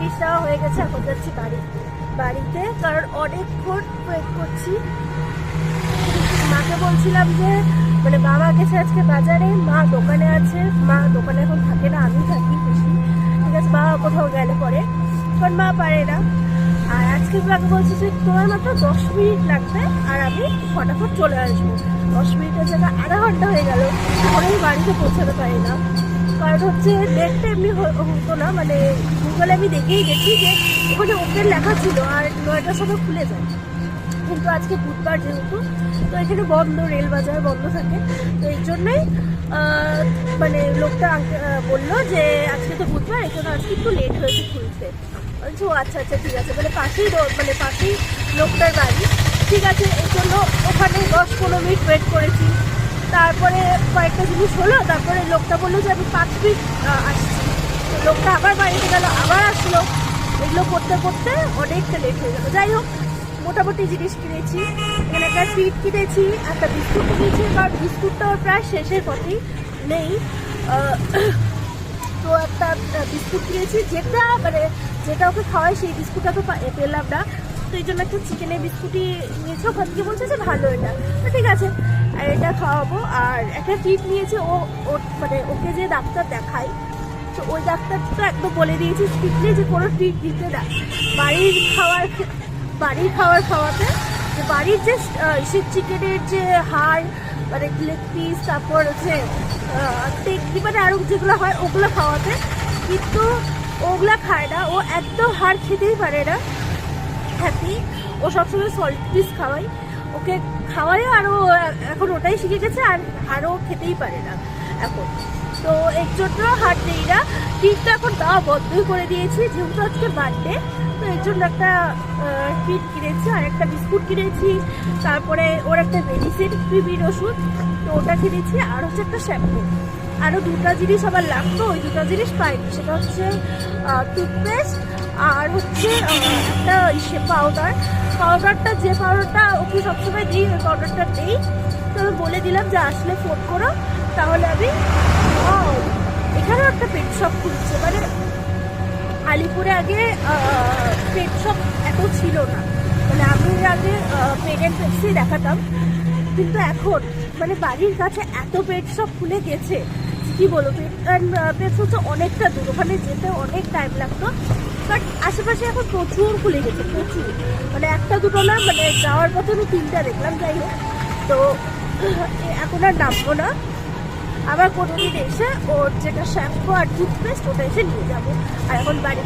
জিনিস নেওয়া হয়ে গেছে, এখন যাচ্ছি বাড়িতে, কারণ অনেকক্ষণ ওয়েট করছি। মাকে বলছিলাম যে মানে বাবা গেছে আজকে বাজারে, মা দোকানে আছে, মা দোকানে এখন থাকে না, আমি থাকি খুশি, ঠিক আছে, বাবা কোথাও গেলে পরে, কারণ মা পারে না। আর আজকে মাকে বলছি যে তোমার মাত্র 10 মিনিট লাগবে আর আমি ফটাফট চলে আসবো। 10 মিনিটের জায়গায় আধা ঘন্টা হয়ে গেল, আমি বাড়িতে পৌঁছাতে পারি না। কারণ হচ্ছে ডেটটা এমনি হতো না, মানে গুগলে আমি দেখেই গেছি যে ওখানে ওপেন লেখা ছিল আর 9টার সময় খুলে যায়, কিন্তু আজকে বুধবার যেহেতু, তো এখানে বন্ধ, রেল বাজার বন্ধ থাকে, তো এই জন্যই মানে লোকটা বললো যে আজকে তো বুধবার, এই জন্য আজকে একটু লেট হয়েছে খুলতে। বলছি ও আচ্ছা আচ্ছা ঠিক আছে, পাশেই লোকটার বাড়ি, ঠিক আছে। এই জন্য ওখানে 10-15 মিনিট ওয়েট করেছি। তারপরে কয়েকটা জিনিস হলো, তারপরে লোকটা বললো যে আমি 5 মিনিট আসছি। তো লোকটা আবার বাড়িতে গেল, আবার আসলো, এগুলো করতে করতে অনেকটা লেট হয়ে গেল। যাই হোক, মোটামুটি জিনিস কিনেছি, এখানে একটা ট্রিট কিনেছি, একটা বিস্কুট কিনেছি, কারণ বিস্কুটটাও প্রায় শেষের পথেই নেই। তো একটা বিস্কুট কিনেছি, যেটা ওকে খাওয়াই সেই বিস্কুটটা তো পেলাম না, তো এই জন্য একটা চিকেনের বিস্কুটই নিয়েছি। ওখান থেকে বলছে যে ভালো এটা, তো ঠিক আছে, আর এটা খাওয়াবো। আর একটা ট্রিট নিয়েছি, মানে ওকে যে ডাক্তার দেখায়, তো ওই ডাক্তার তো একদম বলে দিয়েছি স্ট্রিক্টলি যে কোনো ট্রিট দিতে না, বাড়ির খাওয়ার খাওয়াতে, যে বাড়ির যে চিকেনের যে হাড়, মানে লেগ পিস, তারপর হচ্ছে টেকনি, মানে আরও যেগুলো হয় ওগুলো খাওয়াতে, কিন্তু ওগুলা খায় না, ও একদম হাড় খেতেই পারে না। হ্যাপি ও সবসময় সল্ট পিস খাওয়াই, ওকে খাওয়াই, আর ও এখন ওটাই শিখে গেছে, আর আরও খেতেই পারে না এখন, তো এর জন্য হাড় নেই না। ট্রিটটা এখন দেওয়া বন্ধই করে দিয়েছি, যেহেতু আজকে বার্থডে, তো এর জন্য একটা ট্রিট কিনেছি আর একটা বিস্কুট কিনেছি। তারপরে ওর একটা মেডিসিন, ক্রিমির ওষুধ, তো ওটা কিনেছি, আর হচ্ছে একটা শ্যাম্পু। আরও দুটা জিনিস আবার লাগতো, ওই দুটা জিনিস পাইনি, সেটা হচ্ছে টুথপেস্ট আর হচ্ছে একটা পাউডারটা, যে পাউডারটা ওকে সবসময় দিই, ওই পাউডারটা দিই। তো আমি বলে দিলাম যে আসলে ফোন করো, তাহলে আমি এখানেও একটা পেট শপ খুলছে, মানে আলিপুরে আগে পেট শপ এত ছিল না, মানে আমি আগে পেট অ্যান্ড পেটসই দেখাতাম, কিন্তু এখন মানে বাড়ির কাছে এত পেট শপ খুলে গেছে, কি বলবো, পেট অ্যান্ড পেটস হচ্ছে অনেকটা দূর, ওখানে যেতে অনেক টাইম লাগতো, বাট আশেপাশে এখন প্রচুর খুলে গেছে, প্রচুর, মানে একটা দুটো না, মানে যাওয়ার পথে আমি 3টা দেখলাম। যাই হোক, তো এখন আর নামবো না, আবার কোনোদিন এসে ওর যেটা শ্যাম্পু আর টুথপেস্ট ওটা এসে নিয়ে যাবো। আর এখন বাড়ি